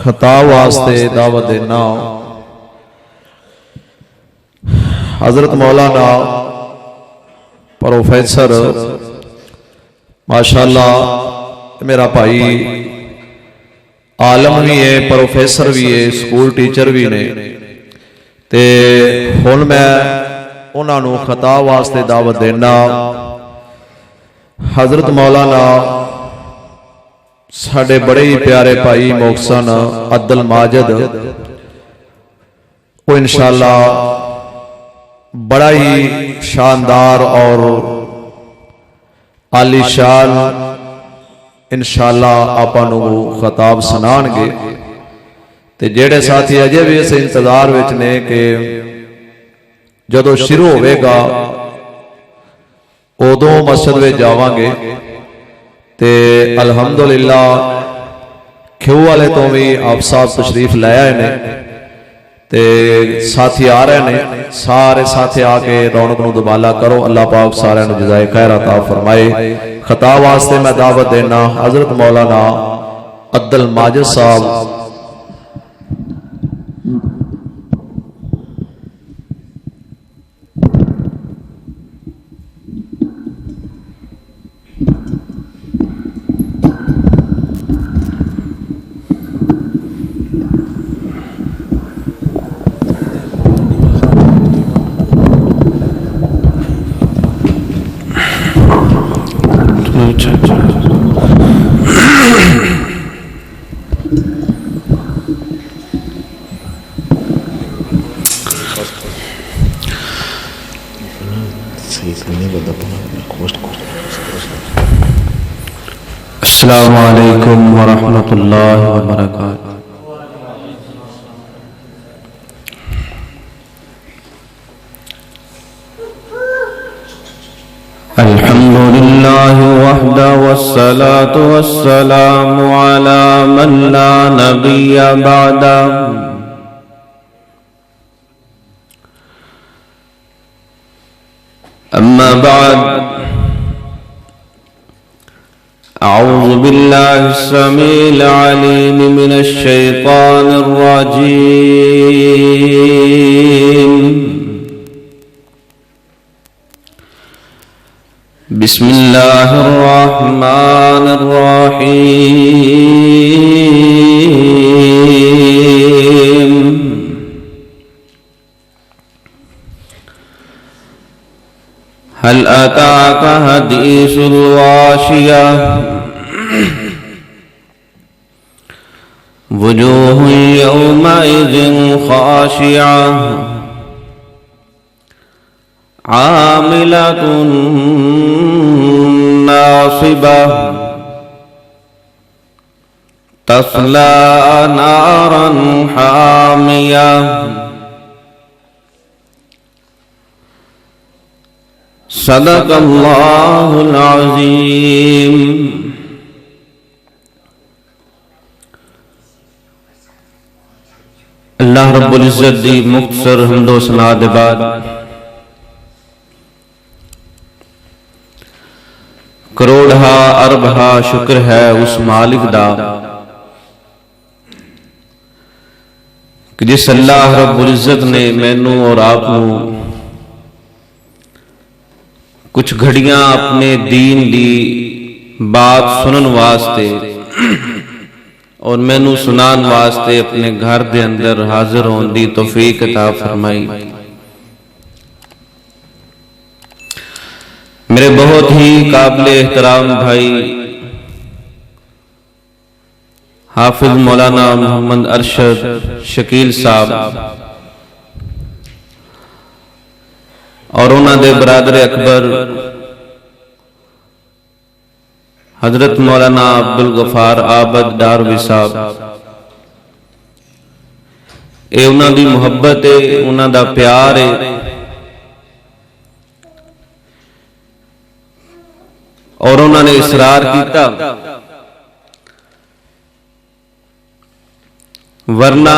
خطاب واسطے دعوت دینا حضرت مولانا پروفیسر ماشاءاللہ میرا بھائی عالم بھی ہے، پروفیسر بھی ہے، سکول ٹیچر بھی نے، تے ہن میں انہاں نوں خطاب واسطے دعوت دینا حضرت مولانا ساڈے بڑے ہی پیارے بھائی محسن عبدالماجد، وہ انشاءاللہ بڑا ہی شاندار اور عالی شان انشاءاللہ آپاں نوں خطاب سنان گے۔ تے جڑے ساتھی اجے بھی اس انتظار وچ نے کہ جدوں شروع ہوئے گا ادوں مسجد وچ جاواں گے، تے الحمدللہ کھیو والے تو بھی آپ صاحب تشریف لے آئے نے، تے ساتھی آ رہے نے، سارے ساتھی آ کے رونق نو دوبالا کرو۔ اللہ پاک سارے نو جزائے خیر عطا فرمائے۔ خطاب واسطے میں دعوت دینا حضرت مولانا عبدالماجد صاحب۔ السلام علیکم ورحمۃ اللہ وبرکاتہ۔ الحمد للہ وحدہ والصلاة والسلام علی من لا نبی بعدہ۔ اما بعد، اعوذ باللہ السمیع العلیم من الشیطان الرجیم، بسم اللہ الرحمن الرحیم۔ هل أتاك حديث الغاشية، وجوه يومئذ خاشعة، عاملة ناصبة، تصلى نارا حامية، صدق اللہ العظیم۔ اللہ رب العزت دی مختصر حمد و ثنا دے بعد کروڑہا اربہا شکر ہے اس مالک دا کہ جس اللہ رب العزت نے مینوں اور آپ نوں کچھ گھڑیاں اپنے دین دی بات سنن واسطے اور مینوں سنان واسطے اپنے گھر دے اندر حاضر ہون دی توفیق عطا فرمائی۔ میرے بہت ہی قابل احترام بھائی حافظ مولانا محمد ارشد شکیل صاحب اور انہاں دے برادر اکبر حضرت مولانا عبدالغفار عابد ڈاروی صاحب، اے انہاں دی محبت ہے، انہاں دا پیار ہے، اور انہاں نے اصرار کیتا، ورنہ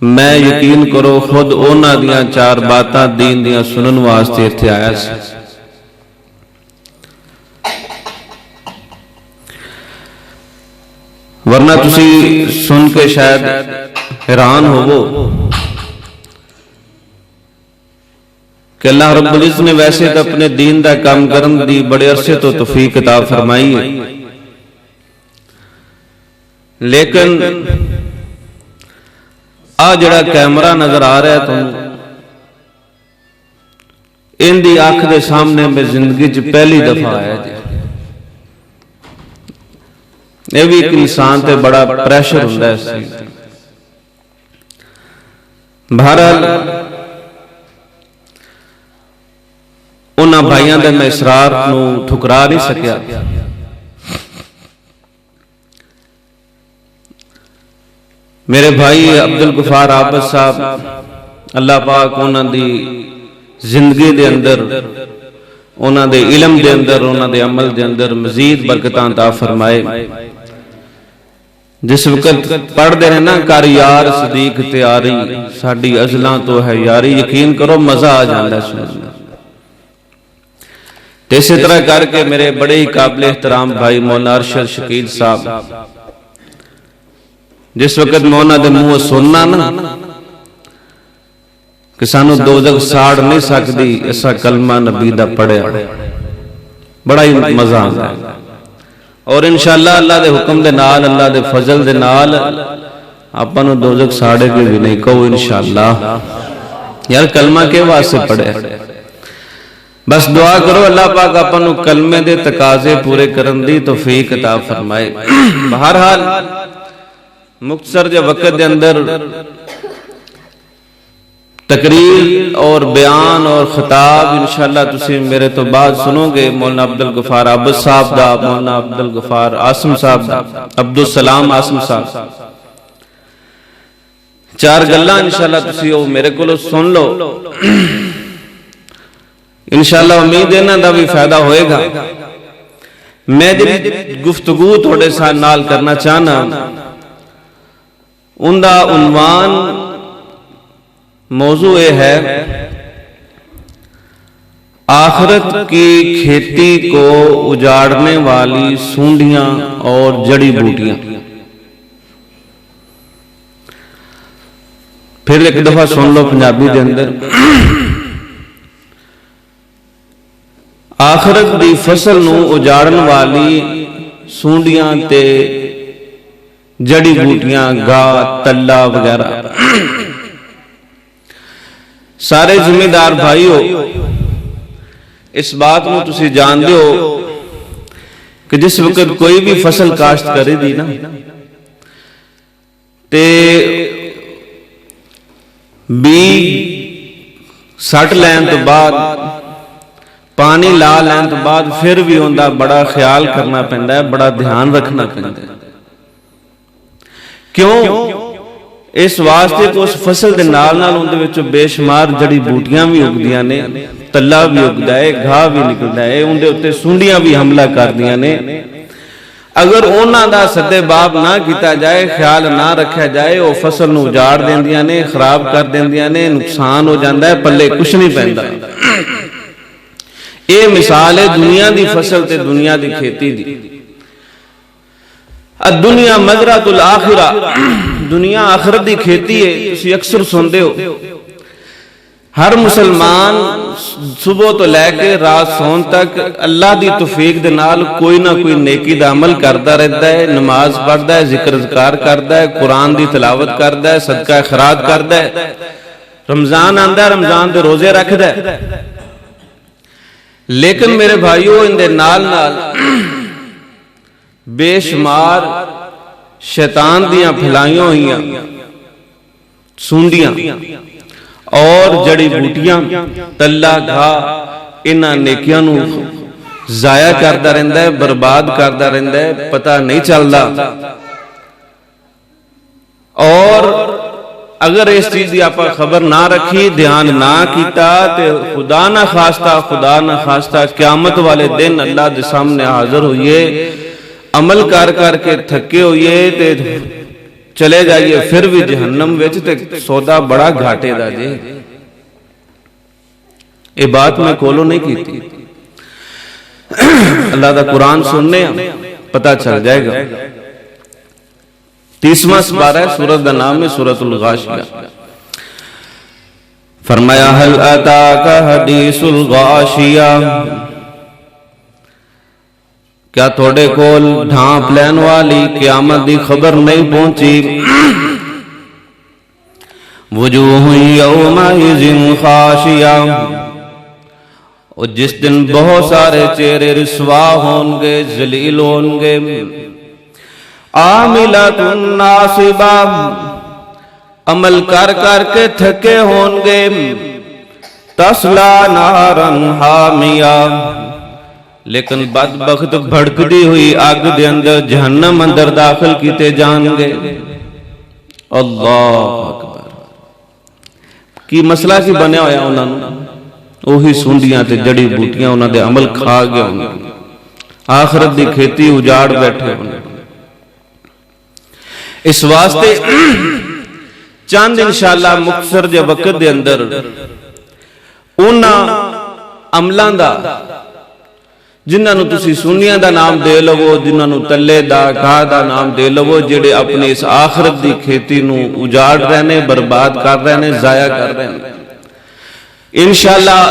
میں یقین کرو خود اونا دیاں چار باتاں دین دیاں سنن واسطے اتھے آیا سی۔ ورنہ تسی سن کے شاید حیران ہوو کہ اللہ رب العزت نے ویسے تو اپنے دین دا کام کرن دی بڑے عرصے تو توفیق عطا فرمائی ہے، لیکن جڑا کیمرہ نظر آ رہا ہے تو ان دی آنکھ دے سامنے میں زندگی چ پہلی دفعہ آیا جی۔ یہ بھی ایک انسان تے بڑا پریشر ہوندا ہے اس چیز۔ بہرحال انہاں بھائیاں دے میں اسرار نو ٹھکرا نہیں سکیا، میرے بھائی عبدالغفار عابد صاحب اللہ پاک انہاں دی زندگی دے اندر، انہاں دے علم دے اندر، انہاں دے عمل دے اندر مزید برکتاں عطا فرمائے۔ جس وقت پڑھ دے ہیں نا کر یار صدیق تیاری ساڈی ازلاں تو ہے یاری، یقین کرو مزہ آ جاندہ ہے سننا۔ اسی طرح کر کے میرے بڑے ہی قابل احترام بھائی مولانا ارشد شکیل صاحب، جس وقت مولانا دے منہ سننا نا کہ سانو دوزخ ساڑ نہیں سکتی ایسا کلمہ نبی دا پڑھے، بڑا ہی مزہ آتا ہے۔ اور انشاءاللہ اللہ دے حکم دے نال، اللہ دے فضل دے نال آپا نو دوزخ ساڑے کے بھی نہیں کہو انشاءاللہ۔ یار کلمہ کے واسطے پڑھے، بس دعا کرو اللہ پاک آپا نو کلمے دے تقاضے پورے کرن دی توفیق عطا فرمائے۔ بہرحال مختصر جو وقت دے اندر تقریر اور بیان اور خطاب انشاءاللہ تسی میرے تو بعد سنو گے، مولانا عبدالغفار عابد صاحب دا، مولانا عبدالغفار عاصم صاحب دا، عبدالسلام عاصم صاحب، چار گلاں انشاءاللہ تسی وہ میرے کو سن لو، انشاءاللہ امید ہے نا دا بھی فائدہ ہوئے گا۔ میں جی گفتگو تھوڑے ساتھ نال کرنا چاہنا، ان دا عنوان موضوع ہے آخرت کی کھیتی کو اجاڑنے والی سونڈیاں اور جڑی بوٹیاں۔ پھر ایک دفعہ سن لو پنجابی دے اندر، آخرت دی فصل نو اجاڑن والی سونڈیاں تے جڑی بوٹیاں، گاہ تلا وغیرہ۔ سارے ذمہ دار بھائی ہو اس بات میں تسی جان دیو کہ جس وقت کوئی بھی فصل کاشت کرے دی نا تے بی سٹ لین تو بعد پانی لا لین تو بعد پھر بھی ہوندہ بڑا خیال کرنا پہندا ہے، بڑا دھیان رکھنا پہندا ہے۔ کیوں؟ اس واسطے کو اس فصل دے نال نال ان دے وچوں بے شمار جڑی بوٹیاں بھی اگدیاں نے، تلا بھی اگدا ہے، گھاہ بھی نکلدا ہے، ان دے اتے سونڈیاں بھی حملہ کر دیاں نے۔ اگر انہاں دا سدے باب نہ کیتا جائے، خیال نہ رکھا جائے، وہ فصل نو اجاڑ دیندیاں نے، خراب کر دیندیاں نے، نقصان ہو جاندا ہے، پلے کچھ نہیں پیندا۔ اے مثال ہے دنیا دی فصل تے دنیا دی کھیتی دی۔ الدنیا مزرعۃ الآخرہ، دنیا آخرت دی کھیتی ہے۔ تسی اکثر سندے ہو ہر مسلمان صبح تو لے کے رات سون تک اللہ دی توفیق دے نال کوئی نہ کوئی نیکی دا عمل کردا رہتا ہے، نماز پڑھدا ہے، ذکر اذکار کردا ہے، قرآن دی تلاوت کردا ہے، صدقہ خیرات کردا ہے، رمضان آندا ہے، رمضان دے روزے رکھدا ہے۔ لیکن میرے بھائیو ان دے نال نال بے شمار شیطان دیاں پھلائیاں ہوئیاں سونڈیاں اور جڑی بوٹیاں، تلا گھا، انہاں نیکیاں نو ضائع کردا رہندا ہے، برباد کردا رہندا ہے، پتہ نہیں چلدا۔ اور اگر اس چیز دی آپا خبر نہ رکھی، دھیان نہ کیتا تے خدا نہ خواستہ قیامت والے دن اللہ دے سامنے حاضر ہوئیے، عمل کر کے تھکے ہوئیے تے چلے جائیے پھر بھی جہنم وچ تے سودا بڑا گھاٹے دا جے۔ یہ بات میں کولو نہیں کیتی، اللہ دا قرآن سننے پتہ چل جائے گا۔ 30واں سپارہ ہے، سورت کا نام ہے سورۃ الغاشیہ۔ فرمایا هل اتاک حدیث الغاشیہ، کیا تھوڑے کول ڈھانپ لین والی قیامت دی خبر نہیں پہنچی؟ وجوہ یومئذ خاشیہ، اور جس دن بہت سارے چہرے رسوا ہوں گے، ذلیل ہوں گے۔ عاملۃ ناصبہ، عمل کر کر کے تھکے ہوں گے۔ تسلا نارا حامیہ، لیکن بدبخت بھڑکتی ہوئی آگ دے اندر جہنم اندر داخل کیتے جان گے۔ اللہ اکبر، کی مسئلہ کی بنیا ہویا انہوں نے، وہی سونڈیاں تے جڑی بوٹیاں انہوں نے عمل کھا گیا ہوں گے، آخرت دی کھیتی اجاڑ بیٹھے ہوں گے۔ اس واسطے چاند انشاءاللہ مختصر جے وقت دے اندر انہاں عملاں دا جنہاں نو تسی سنیاں دا نام دے لو، جنہاں نو تلے دا گاہ دا نام دے لو، جڑے اپنے اس آخرت دی کھیتی نو اجاڑ رہنے، برباد کر رہنے، ضائع کر رہنے۔ انشاءاللہ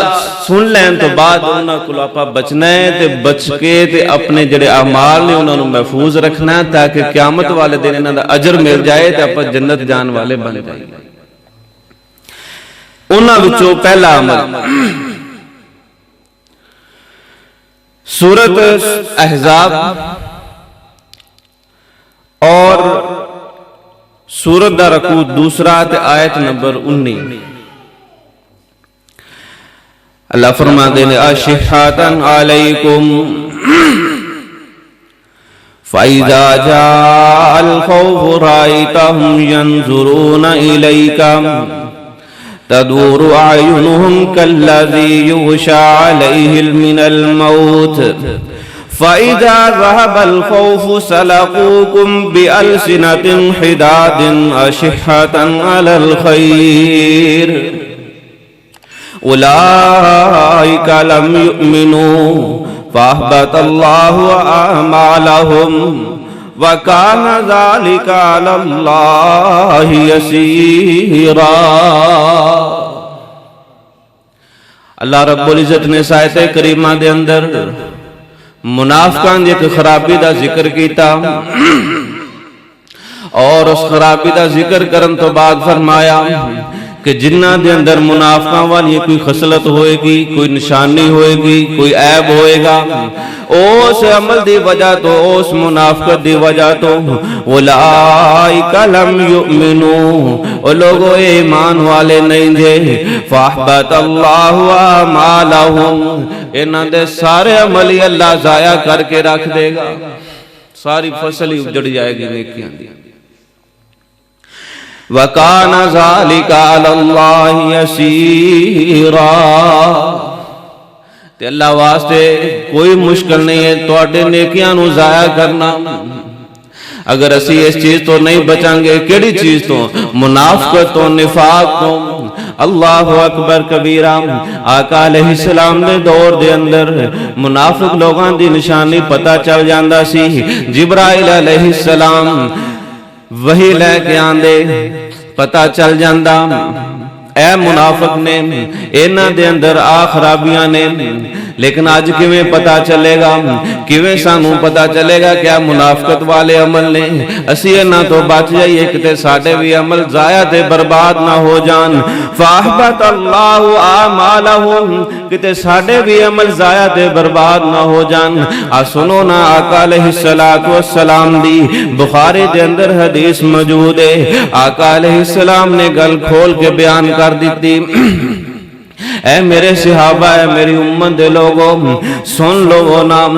سن لین تو بعد انہاں کو آپ بچنا ہے، تے بچ کے تے اپنے جڑے اعمال نے انہاں نو محفوظ رکھنا ہے، تاکہ قیامت والے دن انہاں دا اجر مل جائے تے آپ جنت جان والے بن جائے۔ انہاں وچوں پہلا عمل سورت احزاب اور سورت دا رکوع دوسرا تے آیت نمبر 19۔ اللہ فرماتے ہیں اشحۃ علیکم فَإِذَا جَاءَ الْخَوْفُ رَأَيْتَهُمْ يَنْظُرُونَ إِلَيْكَ تدور أعينهم كالذي يغشى عليه من الموت فإذا ذهب الخوف سلقوكم بألسنة حداد أشحة على الخير أولئك لم يؤمنوا فأحبط الله أعمالهم وَكَانَ ذَلِكَ عَلَى اللَّهِ يَسِيرًا۔ اللہ رب العزت نے آیت کریمہ دے اندر منافقان دی ایک خرابی دا ذکر کیتا، اور اس خرابی دا ذکر کرن تو بعد فرمایا کہ جنہ دے اندر منافقاں والی کوئی خصلت ہوئے گی، کوئی نشانی ہوئے گی، کوئی عیب ہوئے گا، اس عمل دی وجہ تو، اس منافقت دی وجہ تو اولئک لم یؤمنوا، وہ لوگوں ایمان والے نہیں دے، فاحبط اللہ اعمالہم، انہاں دے سارے عمل ہی اللہ ضائع کر کے رکھ دے گا، ساری فصل ہی اجڑ جائے گی نیکیاں دی۔ وَكَانَ ذَلِكَ عَلَى اللَّهِ يَسِيرًا، تے اللہ واسطے کوئی مشکل نہیں ہے تواڈے نیکیاں نو ضائع کرنا۔ اگر اسی اس چیز تو نہیں بچیں گے، کیڑی چیز تو؟ منافقت تو، نفاق تو۔ اللہ اکبر کبیرہ۔ آقا علیہ السلام نے دور دے اندر منافق لوگاں دی نشانی پتہ چل جاندا سی، جبرائیل علیہ السلام وہی لے کے آندے، پتہ چل جاندا اے منافق نے، انہاں دے اندر آ خرابیاں نے، لیکن آج کیویں پتہ چلے گا، کیویں سانوں پتہ چلے گا کیا منافقت والے عمل نے؟ اسی انہاں تو بچ جائیے کتے ساڈے بھی عمل ضائع تے برباد نہ ہو جان۔ فاحبط اللہ اعمالہم، کتے ساڈے بھی عمل ضائع تے برباد نہ ہو جان۔ سنو نا آقا علیہ السلام دی بخاری دے اندر حدیث موجود ہے، آقا علیہ السلام نے گل کھول کے بیان کر دیتی، اے میرے صحابہ، اے میری امت دے لوگوں، سن لو نام،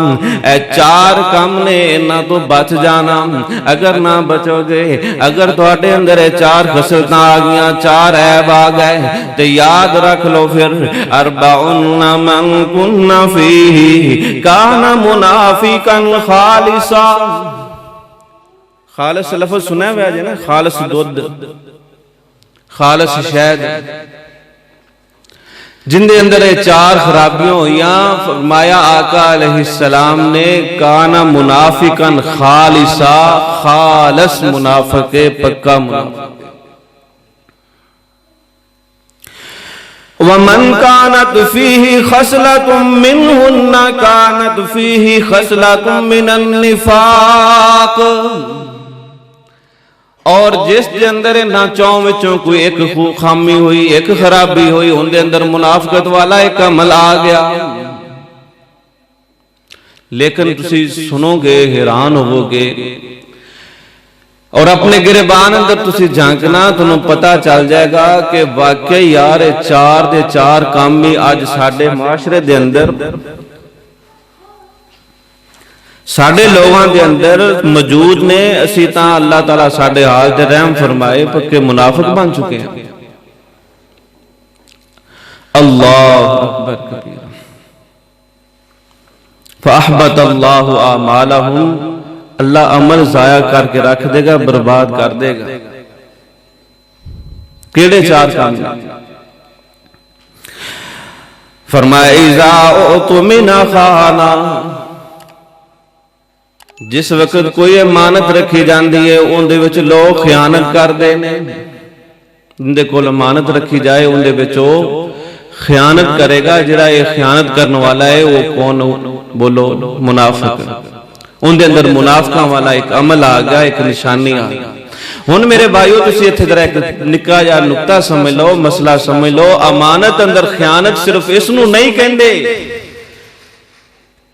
اے چار کام نے انہاں تو بچ جانا۔ اگر نہ بچو گے، اگر تواڈے اندر اے چار خصلتاں آ گیاں، چار عیب آ گئے، تے یاد رکھ لو پھر، اربعن من کن فیہ کان منافقا خالصا۔ خالص لفظ سنا ہوا ہے نا، خالص دودھ، خالص شہد، جن دے اندر یہ چار خرابیاں ہوئیاں، فرمایا آقا علیہ السلام نے کانا منافقن خالصا، خالص منافق، پکا منافق۔ وَمَنْ كَانَتْ فِيهِ خَصْلَةٌ مِّنْهُنَّ كَانَتْ فِيهِ خَصْلَةٌ مِّنَ النِّفَاقِ، اور جس دے اندر نہ چون وچوں کوئی ایک خامی ہوئی، ایک خرابی ہوئی، ان دے اندر منافقت والا ایک عمل آ گیا۔ لیکن تسی سنو گے، حیران ہوو گے، اور اپنے گریبان اندر تسی جھانکنا، تنوں پتہ چل جائے گا کہ واقعی یار چار دے چار کام بھی آج ساڈے معاشرے دے اندر، ساڈے لوگاں دے اندر موجود نے۔ اسی تاں اللہ تعالیٰ ساڈے حال تے رحم فرمائے، پکے منافق بن چکے ہیں۔ اللہ اکبر کبیرہ۔ فَأَحْبَطَ اللَّهُ أَعْمَالَهُمْ، اللہ عمل ضائع کر کے رکھ دے گا، برباد کر دے گا۔ کیڑے چار کام؟ فرمایا اِذَا اُؤْتُمِنَ خَانَ، جس وقت کوئی امانت رکھی جاندی ہے ان دے وچ لوگ خیانت کر دے نے۔ جن دے کول امانت رکھی جائے ان دے وچ خیانت کرے گا۔ جڑا یہ خیانت کرنے والا ہے وہ کون؟ بولو، منافق۔ ان دے اندر منافقاں والا ایک عمل آ گیا، ایک نشانی آ گیا۔ ہن میرے بھائیو تسی اتھے ذرا ایک نکا جا نقطہ سمجھ لو، مسئلہ سمجھ لو۔ امانت اندر خیانت صرف اس نو نہیں کہندے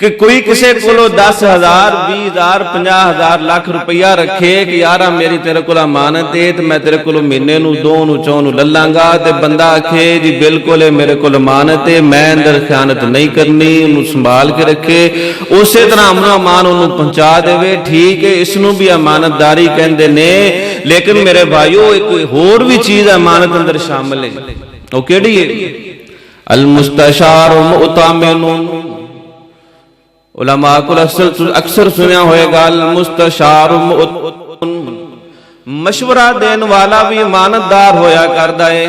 کہ کوئی کسے کولو 10,000 20,000 50,000 لاکھ روپیہ رکھے کہ یارا میری تیرے کول امانت ہے تے میں تیرے کولو مہینے نو 2 نو 4 نو للاں گا، تے بندہ آکھے جی بالکل ہے میرے کول امانت ہے، میں اندر خیانت نہیں کرنی، انہوں سنبھال کے رکھے، اسی طرح امن و امان انہوں پہنچا دے، ٹھیک ہے، اس نو بھی امانت داری کہندے نے۔ لیکن میرے بھائیو ایک اور بھی چیز امانت اندر شامل ہے، وہ کیڑی ہے؟ المستشار مؤتمن۔ علماء کو اکثر سنیا ہوئے گا المستشار مشورہ دین والا بھی امانت دار ہویا کردا ہے۔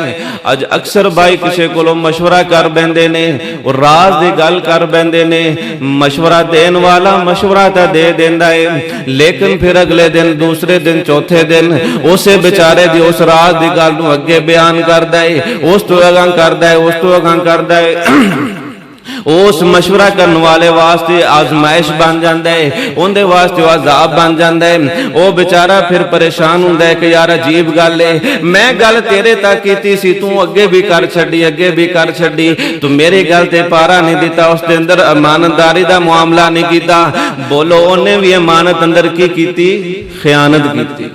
اج اکثر بھائی کسے کولو مشورہ کر بیندے نے اور راز دی گل کر بیندے نے، مشورہ دین والا مشورہ تا دے دیندا ہے، لیکن پھر اگلے دن، دوسرے دن، چوتھے دن اسے بیچارے دی اس راز دی گل نو اگے بیان کردا ہے، اس تو اگاں کردا ہے، اس تو اگاں کردا ہے۔ اس مشورہ کرنے والے واسطے آزمائش بن جاندہ ہے، ان دے واسطے عذاب بن جاندہ ہے۔ وہ بیچارہ پھر پریشان ہوندہ ہے کہ یار عجیب گل ہے، میں گل تیرے تک کیتی سی، تو اگے بھی کر چھڈی، اگے بھی کر چھڈی، تو میری گل تے پارا نہیں دیتا، اس دے اندر امانتداری دا معاملہ نہیں کیتا۔ بولو انہیں بھی امانت اندر کی کیتی؟ خیانت کیتی۔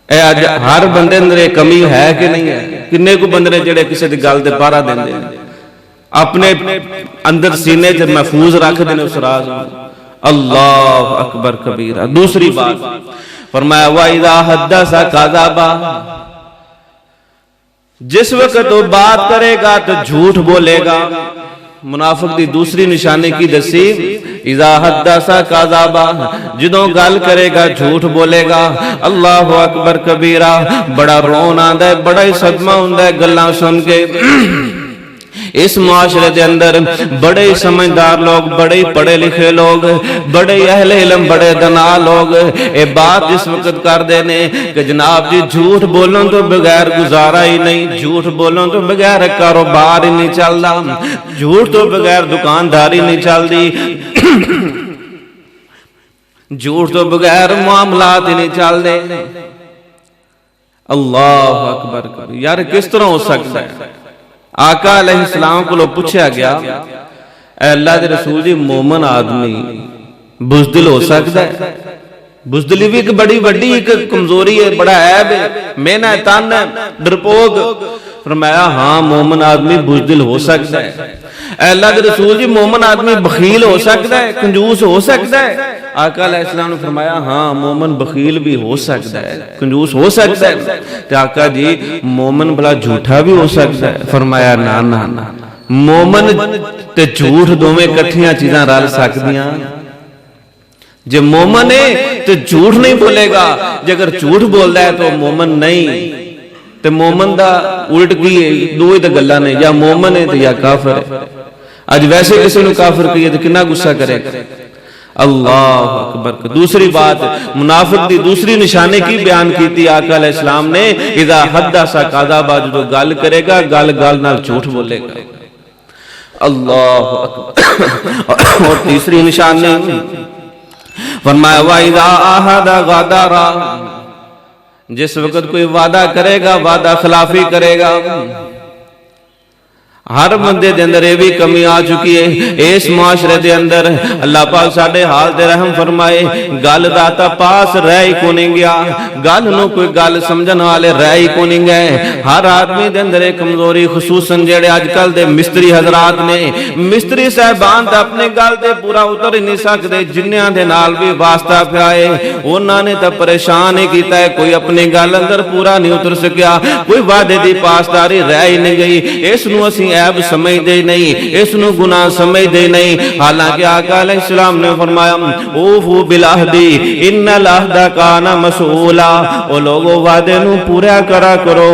اے اج ہر بندے اندر ایک کمی ہے کہ نہیں ہے؟ کنے کو بندے جڑے کسی دی گل تے پارا دیندے اپنے اندر سینے سے محفوظ رکھ دینے اس راز میں۔ اللہ اکبر کبیرہ۔ دوسری بات فرمایا وَإِذَا حَدَّثَ كَذَبَ، جس وقت وہ بات کرے گا تو جھوٹ بولے گا۔ منافق دی دوسری نشانی کی دسی اذا حدث کذب، جدوں گل کرے گا جھوٹ بولے گا۔ اللہ اکبر کبیرہ۔ بڑا رون آندا ہے، بڑا ہی صدمہ ہوندا ہے گلاں سن کے۔ اس معاشرے دے اندر بڑے سمجھدار لوگ، بڑے پڑھے لکھے لوگ، بڑے اہل علم، بڑے دانا لوگ اے بات جس وقت کر دینے کہ جناب جی جھوٹ بولوں تو بغیر گزارا ہی نہیں، جھوٹ بولوں تو بغیر کاروبار ہی نہیں چلدا، جھوٹ تو بغیر دکانداری نہیں چلدی، جھوٹ تو بغیر معاملات ہی نہیں چلدے۔ اللہ اکبر۔ یار کس طرح ہو سکتا ہے؟ آقا علیہ السلام کو لوگ پوچھا گیا اے اللہ دے رسول جی مومن آدمی بزدل ہو سکتا ہے؟ بزدلی بھی ایک بڑی بڑی ایک کمزوری ہے، بڑا عیب ہے، مینا تن ہے، ڈرپوگ۔ فرمایا ہاں مومن آدمی بزدل ہو سکتا ہے۔ اے اللہ دے رسول جی مومن آدمی بخیل ہو سکتا ہے، کنجوس ہو سکتا ہے؟ آقا علیہ السلام نے فرمایا ہاں مومن بخیل بھی ہو سکتا ہے، کنجوس ہو سکتا ہے۔ کہ آقا جی مومن بلا جھوٹا بھی ہو سکتا ہے؟ فرمایا نا نا نا، مومن تے جھوٹ دوویں کٹھیاں چیزاں رل سکدیاں؟ جے مومن ہے تو جھوٹ نہیں بولے گا، جے اگر جھوٹ بولدا ہے تو مومن نہیں۔ تے مومن دا الٹ کی ہے، دو ہی تے گلاں نے، یا مومن ہے تے یا کافر ہے۔ اج ویسے کسی نو کافر کہیے تے کنا غصہ کرے گا۔ اللہ اکبر۔ دوسری بات منافق دی دوسری نشانی کی بیان کیتی آقا علیہ السلام نے، اذا حدث کذب، جو گل کرے گا گل نال جھوٹ بولے گا۔ اللہ اکبر۔ اور تیسری نشانی فرمایا وَإِذَا عَاهَدَ غَدَرَ، جس وقت کوئی وعدہ کرے گا وعدہ خلافی کرے گا۔ ہر بندے دے اندر یہ بھی کمی آ چکی ہے اس معاشرے دے اندر۔ اللہ پاک ساڈے حال تے رحم فرمائے، گل داتا پاس رہ ہی کو نہیں گیا، گل نو کوئی گل سمجھن والے رہ ہی کو نہیں گئے۔ ہر آدمی دے اندر ایک کمزوری، خصوصاً جڑے اج کل دے مستری حضرات نے، مستری صاحبان تے اپنے گل تے پورا اتر ہی نہیں سکدے، جنیاں دے نال بھی واسطہ پیا ہے انہاں نے تے پریشان ہی کیتا ہے، کوئی اپنی گل اندر پورا نہیں اتر سکیا، کوئی وعدے دی پاسداری رہ ہی نہیں گئی۔ اس نو اسی عیب سمجھ دے نہیں، اس نو گناہ سمجھ دے نہیں، حالانکہ آقا علیہ السلام نے فرمایا اوفو بالعہد ان العہد کان مسئولا، او لوگو وعدے نو پورا کرا کرو،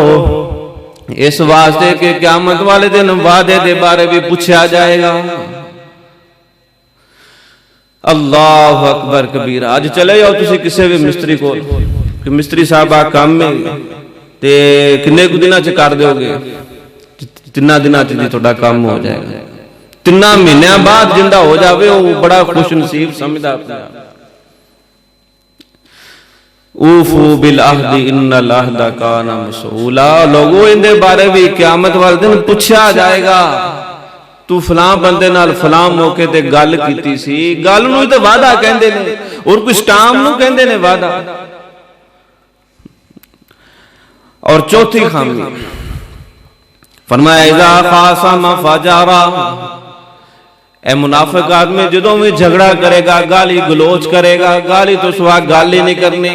اس واسطے کہ قیامت والے دن وعدے دے بارے بھی پوچھا جائے گا۔ اللہ اکبر کبیرہ۔ آج چلے جاؤ تسی کسی بھی مستری کو کہ مستری صاحب آ کام میں تے کنے کو دنوں چ کر دیو گے؟ 3 دنوں چ جی تہاڈا کام ہو جائے گا۔ 3 مہینوں بعد جندا ہو جاوے وہ بڑا خوش نصیب سمجھدا اپنا۔ اوفو بالعہد ان العہد کان مسئولا، لوگوں ان دے بارے بھی قیامت والے دن پوچھا جائے گا، تو فلاں بندے نال فلاں موقع تے گل کیتی سی، گل نو تے وعدہ کہندے نے، اور کوئی سٹام نو کہندے نے وعدہ۔ اور چوتھی خامی فرمایا اذا خاصم فجر، اے منافق آدمی جدوں بھی جھگڑا کرے گا، گالی گلوچ کرے گا، گالی تو سوا گالی نہیں کرنی،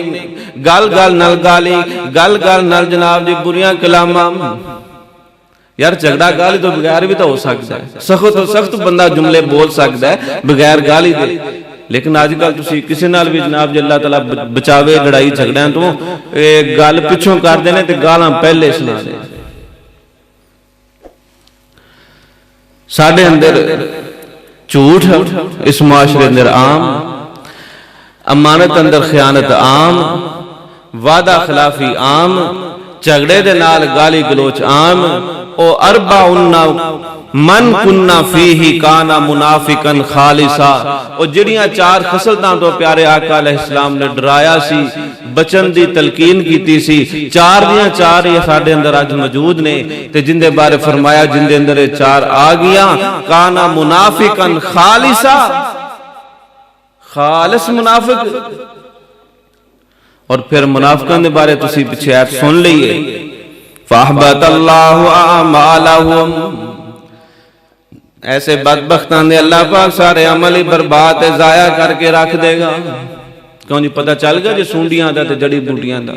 گل نال گالی، گل نال جناب جی بریاں کلاماں۔ یار جھگڑا گالی تو بغیر بھی تو ہو سکتا ہے، سخت بندہ جملے بول سکتا ہے بغیر گالی دے، لیکن آج کل تسی کسی نال بھی جناب جی اللہ تعالیٰ بچاوے لڑائی جھگڑیاں تو گل پچھوں کر دینے تے گالاں پہلے سنا دے۔ ساڑھے اندر جھوٹ اس معاشرے اندر عام، امانت اندر خیانت عام، وعدہ خلافی عام، جھگڑے دے نال گالی گلوچ عام۔ او اربعن من کننا فیہ کانا منافقا خالصا، او جڑیاں 4 خصلتاں تو پیارے آقا علیہ السلام نے ڈرایا سی، بچن دی تلقین کیتی سی، 4 دیاں 4 یہ ساڑھے اندر آج موجود نے، تے جن دے بارے فرمایا جن دے اندر 4 آ گیا، کانا منافقا خالصا، خالص منافق۔ اور پھر منافقان دے بارے تسی پچھے آیت سن لئیے، فَأَحْبَطَ اللَّهُ أَعْمَالَهُمْ، ایسے بدبختان دے اللہ پاک سارے عمل ہی برباد ضائع کر کے رکھ دے گا۔ کیوں جی پتہ چل گیا جو سونڈیاں دا تے جڑی بوٹیاں دا،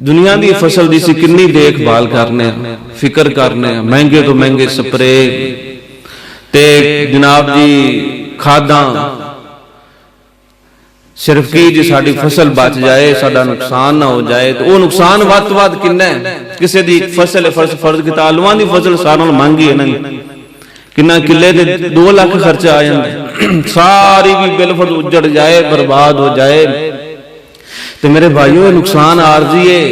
دنیا دی فصل دی سی کنی دیکھ بھال کرنے، فکر کرنے، مہنگے تو مہنگے سپرے تے جناب جی کھاداں، صرف کی جی ساڑی فصل بچ جائے، ساڑا نقصان نہ ہو جائے، تو وہ نقصان وقت کنہ ہے، کسے دی فصل فرض کی تعلوان دی فصل سارا مانگی ہے نہیں، کنہ کلے دے 2 لاکھ خرچہ آئیں دے، ساری بھی بالفرض اجڑ جائے، برباد ہو جائے، تو میرے بھائیوں نقصان عارضی ہے۔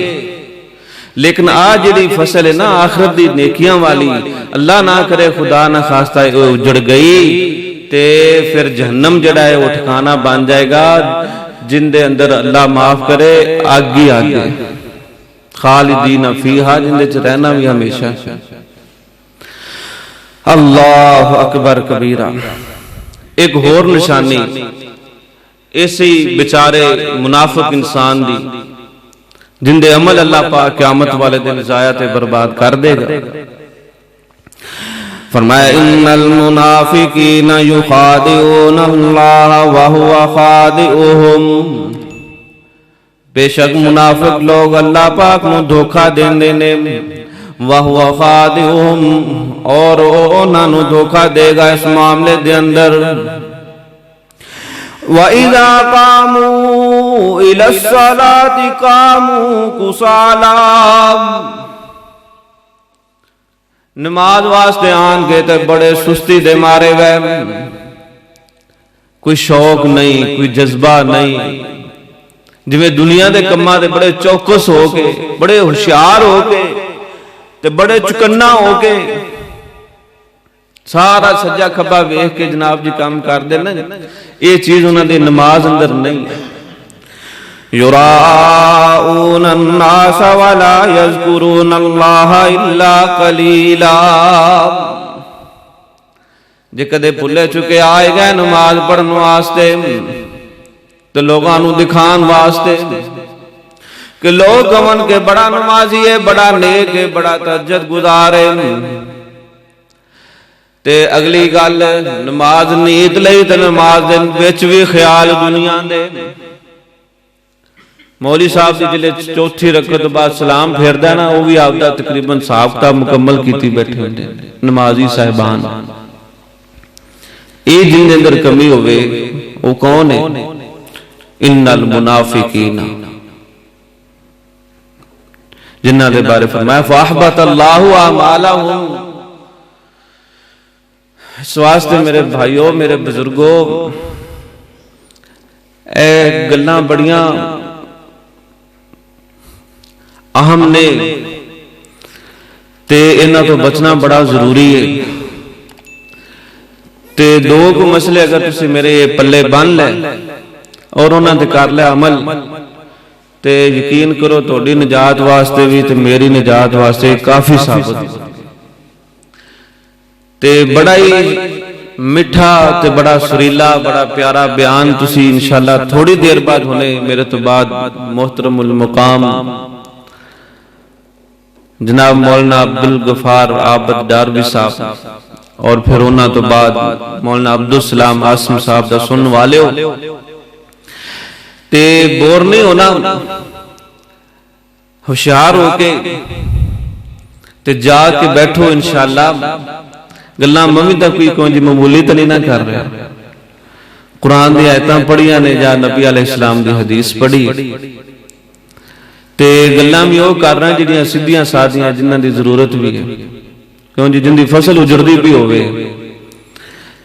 لیکن آج جڑی فصل ہے نا آخرت دی نیکیاں والی، اللہ نہ کرے خدا نہ خواستہ اجڑ گئی، تے پھر جہنم جڑا ہے وہ ٹھکانہ بن جائے گا، جن دے اندر اللہ معاف کرے آگی آگے، خالدین فیہا، جن دے رہنا بھی ہمیشہ۔ اللہ اکبر کبیرہ۔ ایک اور نشانی ایسی بیچارے منافق انسان دی، جن دے عمل اللہ پاک قیامت والے دن ضائع تے برباد کر دے گا۔ فرمایا ان المنافقین یخادعون اللہ وہو خادعہم، بے شک منافق لوگ اللہ پاک نو دھوکہ دین دینے، وہو خادعہم، اور انہاں نو دھوکہ دے گا اس معاملے دے اندر۔ وَإِذَا قَامُوا إِلَى الصَّلَاةِ قَامُوا كُسَالَى نماز واسطے آن کے تے بڑے سستی دے مارے ہوئے، کوئی شوق نہیں، کوئی جذبہ نہیں، جویں دنیا دے کماں دے بڑے چوکس ہو کے، بڑے ہوشیار ہو کے تے بڑے چکنا ہو کے سارا سجا کھبا ویکھ کے جناب جی کام کر دے نا، یہ چیز انہاں دی نماز اندر نہیں ہے۔ یراؤون الناس ولا یذکرون اللہ الا قلیلا، جے کدے بھلے چکے آئے گئے نماز پڑھن واسطے تو لوگاں نو دکھان واسطے کہ لوگ کون کے بڑا نمازی ہے، بڑا نیک ہے، بڑا تہجد گزار ہے، تے اگلی گل نماز نیت لئی تے نماز دے وچ وی خیال دنیا دے۔ مولوی صاحب دی جلے چوتھی رکعت بعد سلام پھیردا ہے نا، وہ بھی آپ دا تقریباً صاحب کتاب مکمل کیتی بیٹھے ہوندے نمازی صاحبان۔ یہ جن دے اندر کمی ہوئے وہ کون ہے؟ ان المنافقین، جنہاں دے بارے فرمایا فاحبط اللہ اعمالہم۔ اس واسطے میرے بھائیوں، میرے بزرگوں، اے گلاں بڑیاں اہم نے تے انہاں تو بچنا بڑا ضروری ہے۔ تے دو کو مسئلے اگر تسی میرے پلے بن لے اور انہاں تے کر لے عمل تے یقین کرو تہاڈی نجات واسطے بھی تے میری نجات واسطے کافی ثابت ہے۔ تے بڑا ہی میٹھا تے بڑا سریلا بڑا پیارا بیان تسی انشاءاللہ تھوڑی دیر بعد ہونے میرے تو بعد محترم المقام جناب مولانا عبدالغفار عابد ڈاروی صاحب اور پھر انہاں تو بعد مولانا عبدالسلام عاصم صاحب دا سن والے ہو تے بور نہیں ہونا، ہوشیار ہو کے تے جا کے بیٹھو انشاءاللہ۔ گلاں ممی دا کوئی جی معمولی تو نہیں نہ کر رہا، قرآن دی آیتاں پڑھیاں نے یا نبی علیہ السلام دی حدیث پڑھی تے گلاں بھی وہ کر رہا ہیں جنہاں سیدھیاں سادیاں جنہاں دی ضرورت بھی ہے، کیوں جی جن دی فصل اجڑدی بھی ہوئے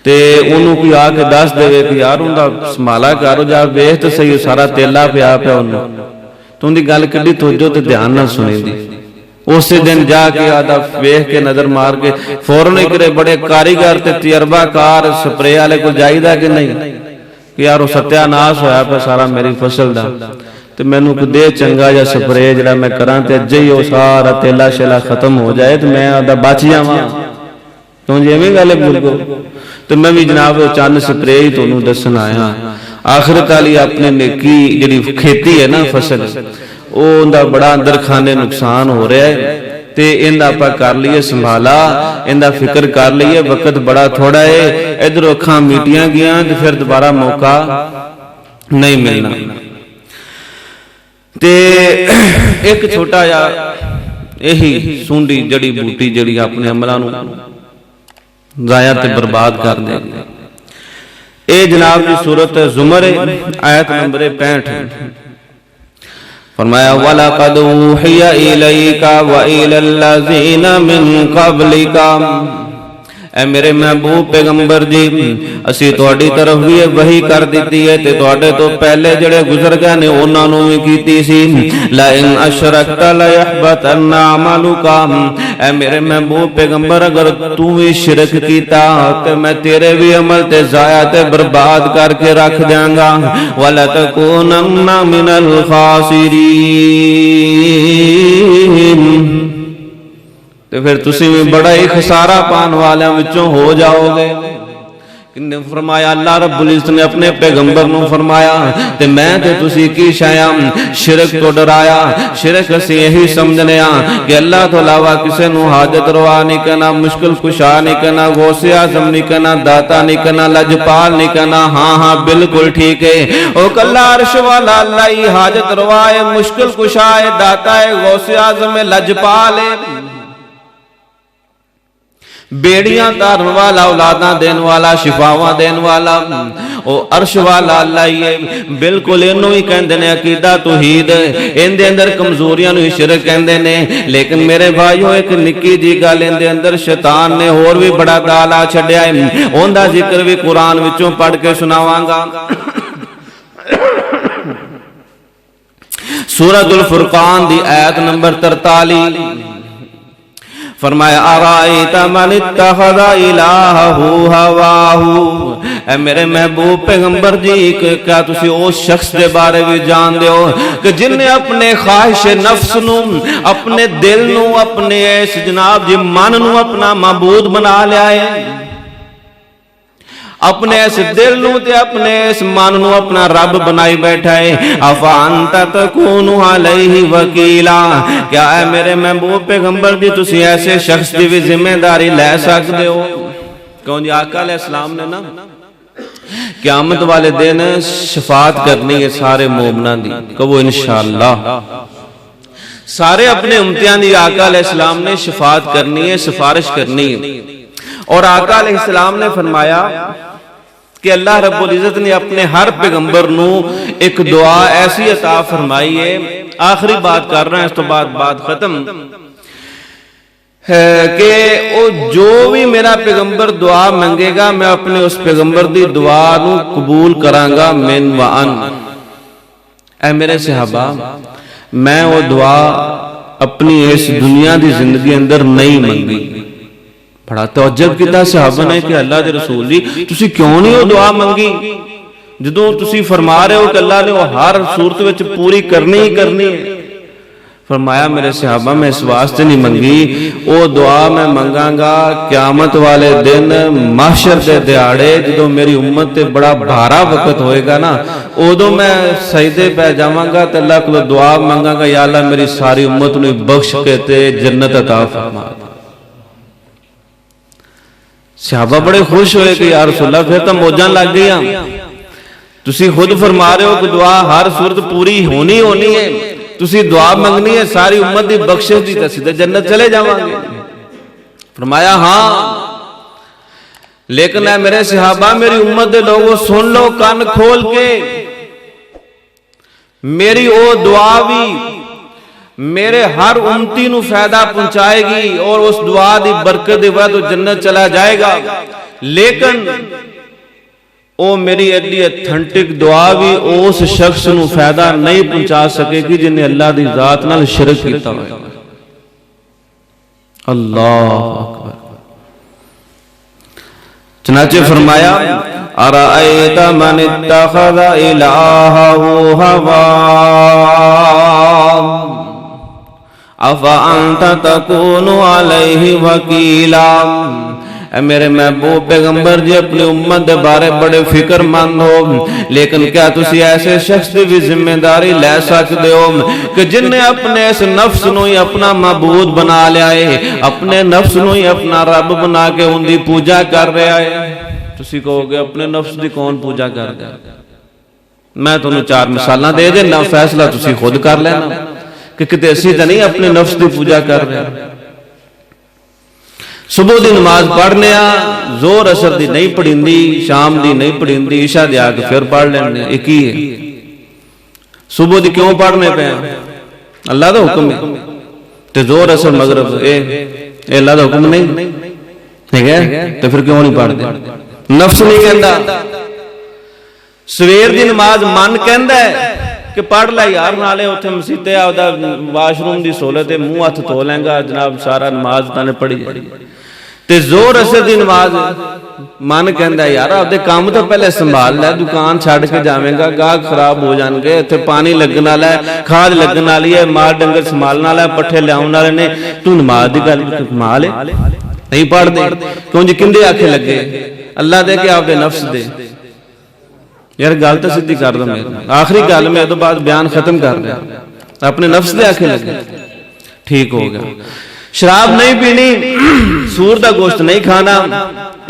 تے انہوں کوئی آکے دس دے کہ یار ان دا سمالا کارو جا ویخ تو صحیح سارا تیلا پیا پیا انہوں تو ان دی گل کڈی توجہ تے دھیان نہ سنیں دی، اسی دن جا کے آدھا ویخ کے نظر مار کے فوراً کرے بڑے کاریگر تے تجربہ کار سپرے والے کو جائی دا کہ نہیں کہ یار وہ ستیہ ناس ہویا پہ سارا میری فصل دا تے میں نو کو دے چنگا یا سپرے جڑا میں کران تے جئی وہ سارا تیلا شیلا ختم ہو جائے تو میں آدھا باچ جاواں، کیوں جی میں گالے بلگو تو میں بھی جناب چاند سپرے ہی تو انہوں دسن آیا۔ آخرت علی اپنے نیکی جڑی کھیتی ہے نا فصل وہ اندہ بڑا اندر کھانے نقصان ہو رہا ہے تے اندہ پا کر لیے سنبھالا، اندہ فکر کر لیے، وقت بڑا تھوڑا ہے، ادھر اکھاں میٹیاں گیاں تو پھر دوبارہ موقع نہیں ملنا۔ تے ایک چھوٹا یا یہی سونڈی جڑی بوٹی جڑی اپنے عملانوں ضائع تے برباد کر دے، اے جناب کی صورت زمر آیت نمبر 65 فرمایا وَلَقَدْ أُوحِيَ إِلَيْكَ وَإِلَى الَّذِينَ مِن قَبْلِكَ، اے میرے محبوب پیغمبر جی اسی تہاڈی طرف بھی وحی کر دیتی ہے تے تہاڈے تو پہلے جڑے گزر گئے نے انہاں نوں بھی کیتی سی لَإِنْ أَشْرَكْتَ لَيَحْبَطَنَّ عَمَلُكَ، اے میرے محبوب پیغمبر اگر تو بھی شرک کیتا تے میں تیرے بھی عمل تے ضائع تے برباد کر کے رکھ دیاں گا وَلَتَكُونَنَّ مِنَ الْخَاسِرِينَ، تو پھر تسی میں بڑا ہی خسارہ پان والیاں وچوں ہو جاؤ گے۔ فرمایا اللہ رب العزت نے اپنے پیغمبر نو فرمایا تے میں تے تسی کی شایا شرک تو ڈرایا، شرک اسی یہی سمجھنے کہ اللہ تو علاوہ کسے نو حاجت روا نہیں کرنا، مشکل کشا نہیں کرنا، غوث اعظم نہیں کرنا، داتا نہیں کرنا، لجپال نہیں کرنا۔ ہاں ہاں بالکل ٹھیک ہے، او کلا عرش والا اللہ ہی حاجت روا ہے، مشکل کشا ہے، داتا ہے، غوث اعظم ہے، لجپال ہے، بیڑیاں تارن والا، اولاداں دین والا، شفاواں دین والا، او عرش والا اللہ ہی ہے۔ بالکل انہوں ہی کہندے نے عقیدہ توحید، ان دے اندر کمزوریاں نو شرک کہندے نے۔ لیکن میرے بھائیو ایک نکی جی گل ان دے اندر شیطان نے اور بھی بڑا دالا چھڈیا ہے، اون دا ذکر بھی قرآن وچوں پڑھ کے سناواں گا۔ سورۃ الفرقان دی آیت نمبر 43 فرمایا ارائیت من اتخذ الہہ ہواہ، اے میرے محبوب پیغمبر جی کیا تسی اس شخص دے بارے بھی جان دیو کہ جن نے اپنے خواہش نفس نو، اپنے دل نو، اپنے اس جناب جی من نو اپنا معبود بنا لیا ہے، اپنے اس دل نو تے اپنے اس من نو اپنا رب بنائی بیٹھا ہے۔ افانت تکون علیہ وکیلا، کیا ہے میرے محبوب پیغمبر جی تسی ایسے شخص دی بھی ذمہ داری لے سکتے ہو؟ کون جی آقا علیہ السلام نے نا قیامت والے دن شفاعت کرنی ہے سارے مومنان دی، کہو انشاءاللہ سارے اپنے امتیان دی آقا علیہ السلام نے شفاعت کرنی ہے، سفارش کرنی ہے۔ اور آقا علیہ السلام نے فرمایا کہ اللہ رب العزت نے اپنے ہر پیغمبر نو ایک دعا ایسی عطا فرمائی ہے، آخری بات کر رہا ہے اس تو بعد بات ختم، کہ او جو بھی میرا پیغمبر دعا منگے گا میں اپنے اس پیغمبر دی دعا نو قبول کرانگا من وان۔ اے میرے صحابہ میں وہ دعا اپنی اس دنیا دی زندگی اندر نہیں منگی۔ بڑا تعجب کیتا صحابہ نے کہ اللہ دے رسول جی تسی کیوں نہیں وہ دعا منگی جدوں تسی فرما رہے ہو کہ اللہ نے وہ ہر صورت وچ پوری کرنی ہی کرنی ہے؟ فرمایا میرے صحابہ میں اس واسطے نہیں منگی، وہ دعا میں منگاں گا قیامت والے دن محشر دے دیاڑے جدوں میری امت تے بڑا بھارا وقت ہوئے گا نا، ادوں میں سجدے پہ جاواں گا تے اللہ کو دعا منگاں گا یا اللہ میری ساری امت نو بخش کے تے جنت عطا فرما۔ صحابہ بڑے خوش ہوئے کہ یا رسول اللہ پھر تو موجاں لگ گیا، تسی خود فرما رہے ہو کہ دعا ہر صورت پوری ہونی ہے، تسی دعا منگنی ہے ساری امت دی بخشش دی تے سیدھے جنت چلے جاواں گے؟ فرمایا ہاں، لیکن اے میرے صحابہ میری امت دے لوگوں سن لو کان کھول کے، میری او دعا بھی میرے ہر امتی نو فائدہ پہنچائے گی اور اس دعا دی برکت دی وجہ تو جنت چلا جائے گا، لیکن او میری ایڈی اتھنٹک دعا بھی اس شخص نو فائدہ نہیں پہنچا سکے گی جنہیں اللہ دی ذات نال شرک کیتا ہوئے۔ اللہ اکبر۔ چنانچہ فرمایا ارائیت من اتخذ الہہ ہواہ افانت تکون علیہ وکیلا۔ اے میرے محبوب پیغمبر جی اپنی امت دے بارے بڑے فکر مند ہو، لیکن کیا تسی ایسے شخص دی بھی ذمہ داری لے سکتے ہو کہ جن نے اپنے اس نفس نو ہی اپنا معبود بنا لیا ہے، اپنے نفس نو ہی اپنا رب بنا کے ان دی پوجا کر رہا ہے؟ تسی کہو گے اپنے نفس دی کون پوجا کر گیا؟ میں تمہیں 4 مثالاں دے دینا، فیصلہ تسی خود کر لینا کہ کتے اسی تا نہیں اپنے نفس دی پوجا کر رہے ہیں۔ صبح دی نماز پڑھنے زور اثر دی نہیں پڑھیندی، شام دی نہیں پڑھیندی، عشاء دی آگے پھر پڑھ لینے، ایک ہی ہے۔ صبح دی کیوں پڑھنے پہ ہیں؟ اللہ دا حکم ہے، تے زور اثر مغرب اے اللہ دا حکم نہیں ٹھیک ہے، تو پھر کیوں نہیں پڑھ دے؟ نفس نہیں کہندا، سویر دی نماز من کہندا ہے کہ پڑھ لے یار، نالے اتھے مسیتے آدھا واش روم دی سہولت ہے، منہ ہاتھ دھو لیں گا جناب سارا نماز تانے پڑھی جائے۔ تے زور اثر دی نماز من کہندا ہے یار آدھے کام تو پہلے سنبھال لے، دکان چھاڑ کے جاویں گا گاہک خراب ہو جان گے، اتھے پانی لگن والا ہے، کھاد لگن والی ہے، مال ڈنگر سنبھالن والا ہے، پٹھے لیاون والے نے، تو نماز دی گل کمال ہے نہیں پڑھ دے؟ کیوں جی کندے آکھے لگے؟ اللہ دے کہ آپ دے نفس دے؟ یار گل تو سیدھی کر دو، میرے آخری گل میں تو بعد بیان ختم کر دیا، اپنے نفس دے آکھے لگے ٹھیک ہو گیا۔ شراب نہیں پینی، سور دا گوشت نہیں کھانا،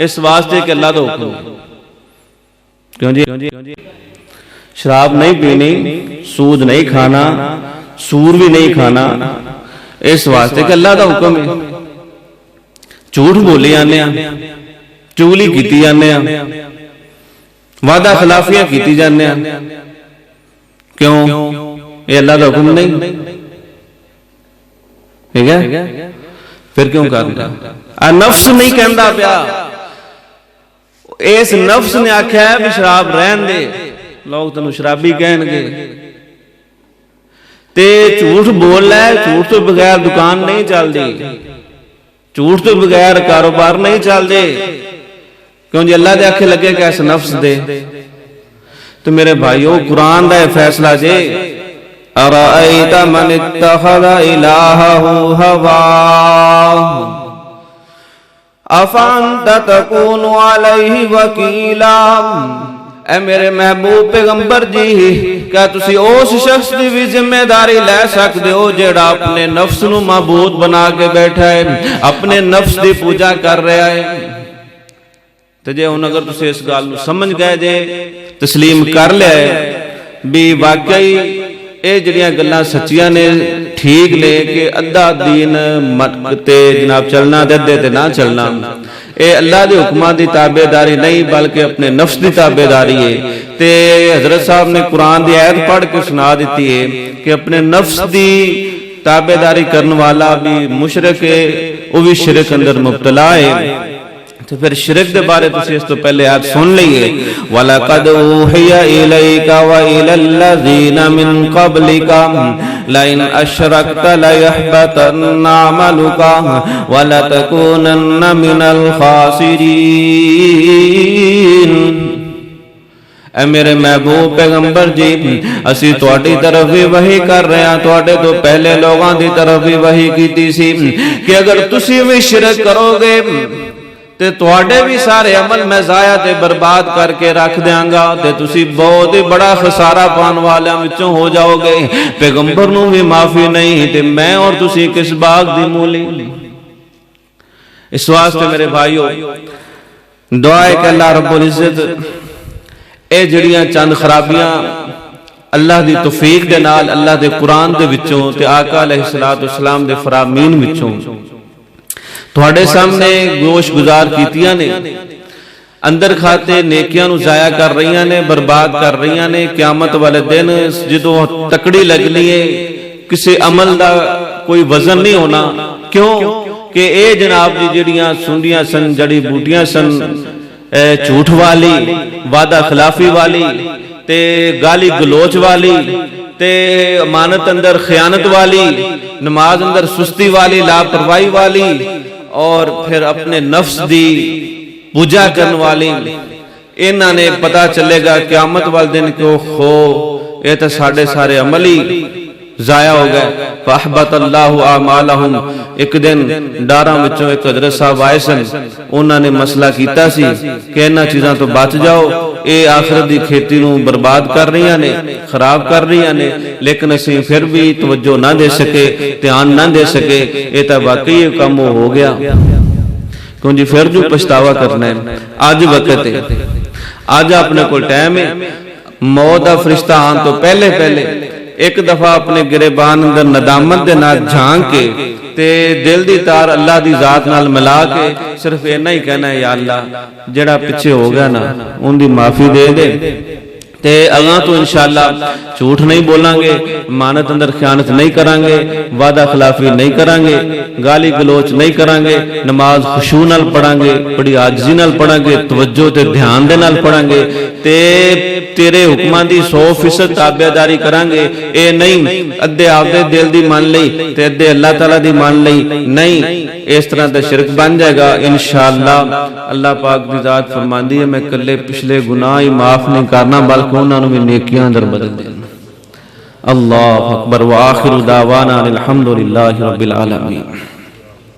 اس واسطے کہ اللہ دا حکم ہے۔ کیوں جی؟ شراب نہیں پینی، سود نہیں کھانا، سور بھی نہیں کھانا، اس واسطے کہ اللہ دا حکم ہے۔ ਝੂਠ ਬੋਲੀ ਜਾਂਦੇ ਆ, ਚੁਗਲੀ ਕੀਤੀ ਜਾਂਦੇ ਆ, ਵਾਦਾ ਖਿਲਾਫੀਆਂ ਕੀਤੀ ਜਾਂਦੇ ਆ। ਕਿਉਂ? ਇਹ ਅੱਲਾਹ ਦਾ ਹੁਕਮ ਨਹੀਂ, ਠੀਕ ਹੈ? ਫਿਰ ਕਿਉਂ ਕਰਦਾ? ਆ ਨਫਸ ਨਹੀਂ ਕਹਿੰਦਾ ਪਿਆ, ਇਸ ਨਫਸ ਨੇ ਆਖਿਆ ਵੀ ਸ਼ਰਾਬ ਰਹਿਣ ਦੇ, ਲੋਕ ਤੈਨੂੰ ਸ਼ਰਾਬੀ ਕਹਿਣਗੇ। ਤੇ ਝੂਠ ਬੋਲ ਲੈ, ਝੂਠ ਤੋਂ ਬਗੈਰ ਦੁਕਾਨ ਨਹੀਂ ਚੱਲਦੀ, ਝੂਠ ਤੋਂ ਬਗੈਰ ਕਾਰੋਬਾਰ ਨਹੀਂ ਚੱਲਦੇ। ਕਿਉਂ ਜੀ? ਅੱਲਾਹ ਦੇ ਆਖੇ ਲੱਗੇ ਕਿ ਇਸ ਨਫਸ ਦੇ। تو میرے بھائیو قرآن دا فیصلہ جے ارائیت من اتخذ الہہ ہواہ افانت تکون علیہ وکیلا۔ اے میرے محبوب پیغمبر جی، کیا تسی اس شخص کی بھی ذمہ داری لے سکتے ہو جیڑا اپنے نفس نو معبود بنا کے بیٹھا ہے، اپنے نفس دی پوجا کر رہا ہے؟ تو جے ہن اگر تسی اس گل نو سمجھ گئے جے، تسلیم کر لیا ہے بھی واقعی اے جڑیاں گلاں سچیاں نے، ٹھیک لے کہ ادھا دین تے جناب چلنا تے ادھے تے نہ چلنا، اے اللہ دے حکماں دی تابعداری نہیں بلکہ اپنے نفس دی تابعداری ہے۔ تے حضرت صاحب نے قرآن دی آیت پڑھ کے سنا دیتی ہے کہ اپنے نفس دی تابعداری کرنے والا بھی مشرک ہے، وہ بھی شرک اندر مبتلا ہے۔ تو پھر شرک دے بارے تو اس تو پہلے آیت سن لئیے وَلَقَدْ أُوحِيَ إِلَيْكَ وَإِلَى الَّذِينَ مِن قَبْلِكَ لَئِنْ أَشْرَكْتَ لَيَحْبَطَنَّ عَمَلُكَ وَلَتَكُونَنَّ مِنَ الْخَاسِرِينَ۔ اے میرے محبوب پیغمبر جی، اسی تواڈی طرف بھی وحی کر رہے ہیں، تواڈے تو پہلے لوگاں دی طرف بھی وحی کیتی سی کہ اگر تسی بھی شرک کرو گے تے تواڈے بھی سارے عمل میں ضائع تے برباد کر کے رکھ دیاں گا، تے تسی بہت ہی بڑا خسارہ پان والیاں وچوں ہو جاؤ گے۔ پیغمبر نوں بھی معافی نہیں تے میں اور تسی کس باغ دی مولی؟ اس واسطے میرے بھائیو دعا ہے کہ اللہ رب العزت اے جڑیاں چند خرابیاں اللہ دی توفیق دے نال، اللہ دے قرآن دے وچوں تے آقا علیہ السلام دے فرامین وچوں تھوڑے سامنے گوش گزار کیتیاں نے، اندر کھاتے نیکیاں نو ضائع کر رہیاں نے، برباد کر رہیاں نے۔ قیامت والے دن جدو تکڑی لگنی ہے، کسی عمل دا کوئی وزن نہیں ہونا۔ کیوں کہ اے جناب جی جڑیاں سنڈیاں سن، جڑی بوٹیاں سن، جھوٹ والی، وعدہ خلافی والی تے گالی گلوچ والی تے امانت اندر خیانت والی، نماز اندر سستی والی، لاپرواہی والی، اور پھر اپنے نفس دی پوجا کرنے والی، انہاں نے پتا چلے گا قیامت والے دن کو خو یہ تو ساڑھے سارے عملی ضائع ہو گئے۔ فَأَحْبَطَ اللَّهُ أَعْمَالَهُمْ۔ ایک دن ڈاراں وچوں ایک حضرت صاحب آئے سن، انہاں نے مسئلہ کیتا سی کہ انہاں چیزاں تو بچ جاؤ، اے آخرت دی کھیتی نو برباد کر رہی نے، خراب کر رہی نے، لیکن اسی پھر بھی توجہ نہ دے سکے، دھیان نہ دے سکے۔ اے تا واقعی کم ہو گیا، کیوں جی پھر جو پچھتاوا کرنا ہے۔ آج وقت ہے، آج اپنے کو ٹائم ہے، موت دا فرشتہ آن تو پہلے ایک دفعہ اپنے گریبان اندر ندامت دے نال جھانک کے تے دل دی تار اللہ دی ذات نال ملا کے صرف اینا ہی کہنا ہے یا اللہ جڑا پیچھے ہو گیا نا ان دی معافی دے دے، تے اگاں تو انشاءاللہ جھوٹ نہیں بولیں گے، امانت اندر خیانت نہیں کریں گے، وعدہ خلافی نہیں کریں گے، گالی گلوچ نہیں کریں گے، نماز خشوع نال پڑھیں گے، بڑی عاجزی نال پڑھیں گے، توجہ تے دھیان دے نال پڑھیں گے، تے تیرے حکمان دی 100% تابعداری کریں گے۔ اے نہیں ادھے آپ دے دل دی مان لئی تے ادھے اللہ تعالیٰ دی مان لئی، نہیں، اس طرح دا شرک بن جائے گا انشاءاللہ۔ اللہ پاک دی ذات فرماندی ہے میں کلے پچھلے گناہ ہی معاف نہیں کرنا بلکہ انہوں نے بھی نیکیاں اندر بدل دینا۔ اللہ اکبر وآخر دعوانا الحمدللہ رب العالمین۔